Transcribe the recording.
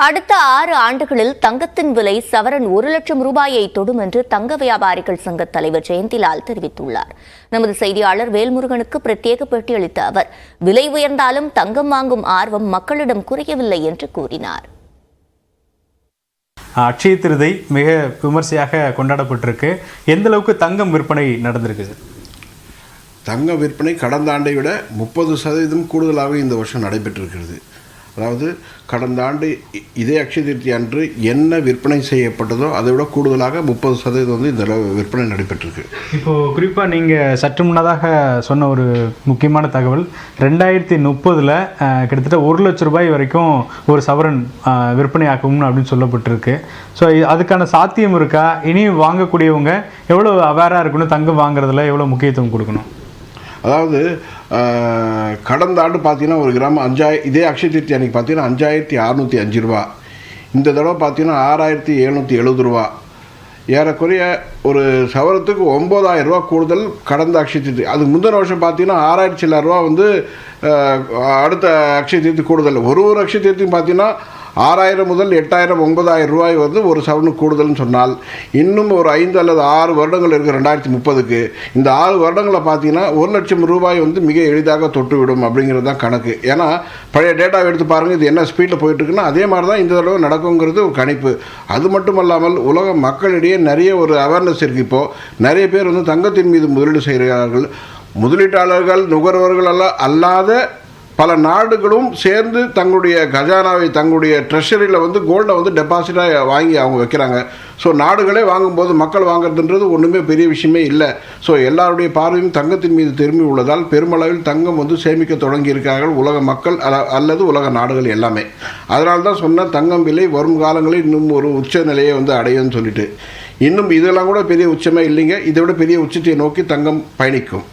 அடுத்த 6 ஆண்டுகளில் தங்கத்தின் விலை சவரன் 1 லட்சம் ரூபாயை தொடும் என்று தங்க வியாபாரிகள் சங்க தலைவர் ஜெயந்திலால் தெரிவித்துள்ளார். நமது செய்தியாளர் வேல்முருகனுக்கு பிரத்யேக பேட்டியளித்த அவர், விலை உயர்ந்தாலும் தங்கம் வாங்கும் ஆர்வம் மக்களிடம் குறையவில்லை என்று கூறினார். அட்சய திருதை மிக விமர்சையாக கொண்டாடப்பட்டிருக்கு. எந்த அளவுக்கு தங்கம் விற்பனை நடந்திருக்கு? தங்க விற்பனை கடந்த ஆண்டை விட 30% கூடுதலாக இந்த வருஷம் நடைபெற்றிருக்கிறது. அதாவது கடந்த ஆண்டு இதே அக்ஷய திருதி அன்று என்ன விற்பனை செய்யப்பட்டதோ அதை விட கூடுதலாக 30% வந்து இந்த விற்பனை நடைபெற்றிருக்கு. இப்போது குறிப்பாக நீங்கள் சற்று முன்னதாக சொன்ன ஒரு முக்கியமான தகவல், 2030 கிட்டத்தட்ட 1 லட்சம் ரூபாய் வரைக்கும் ஒரு சவரன் விற்பனை ஆகும் அப்படின்னு சொல்லப்பட்டிருக்கு. ஸோ அதுக்கான சாத்தியம் இருக்கா? இனி வாங்கக்கூடியவங்க எவ்வளோ அவேராக இருக்கணும், தங்கம் வாங்குறதுல எவ்வளோ முக்கியத்துவம் கொடுக்கணும்? அதாவது கடந்த ஆண்டு பார்த்தீங்கன்னா ஒரு கிராம் 5000, இதே அக்ஷய திருத்தி அன்றைக்கி பார்த்தீங்கன்னா 5605 ரூபா. இந்த தடவை பார்த்தீங்கன்னா 6770 ரூபா. ஏறக்குறைய ஒரு சவரத்துக்கு 9000 ரூபா கூடுதல் கடந்த அக்ஷய திருத்தி. அதுக்கு முந்தின வருஷம் பார்த்தீங்கன்னா 6000 சில்லற ரூபா வந்து அடுத்த அக்ஷய திருத்தி கூடுதல். ஒரு அக்ஷய திருத்தியும் பார்த்தீங்கன்னா 6000 முதல் 8000 9000 ரூபாய் வந்து ஒரு சவரனுக்கு கூடுதல்னு சொன்னால், இன்னும் ஒரு 5 அல்லது 6 வருடங்கள் இருக்குது 2030க்கு. இந்த 6 வருடங்களை பார்த்தீங்கன்னா 1 லட்சம் ரூபாய் வந்து மிக எளிதாக தொட்டுவிடும் அப்படிங்கிறது தான் கணக்கு. ஏன்னா பழைய டேட்டாவை எடுத்து பாருங்கள், இது என்ன ஸ்பீடில் போயிட்டுருக்குன்னா அதே மாதிரி தான் இந்த தடவை நடக்குங்கிறது ஒரு கணிப்பு. அது மட்டும் இல்லாமல் உலக மக்களிடையே நிறைய ஒரு அவேர்னஸ் இருக்குது. இப்போது நிறைய பேர் வந்து தங்கத்தின் மீது முதலீடு செய்கிறார்கள். முதலீட்டாளர்கள் நுகர்வோர்கள் அல்லாத பல நாடுகளும் சேர்ந்து தங்களுடைய கஜானாவை, தங்களுடைய ட்ரெஷரியில் வந்து கோல்டை வந்து டெபாசிட்டாக வாங்கி அவங்க வைக்கிறாங்க. ஸோ நாடுகளே வாங்கும்போது மக்கள் வாங்குறதுன்றது ஒன்றுமே பெரிய விஷயமே இல்லை. ஸோ எல்லாருடைய பார்வையும் தங்கத்தின் மீது திரும்பி உள்ளதால் பெருமளவில் தங்கம் வந்து சேமிக்க தொடங்கியிருக்கிறார்கள் உலக மக்கள் அல்லது உலக நாடுகள் எல்லாமே. அதனால தான் சொன்ன தங்கம் விலை வரும் காலங்களில் இன்னும் ஒரு உச்ச நிலையை வந்து அடையும்னு சொல்லிட்டு, இன்னும் இதெல்லாம் கூட பெரிய உச்சமே இல்லைங்க. இதை விட பெரிய உச்சத்தை நோக்கி தங்கம் பயணிக்கும்.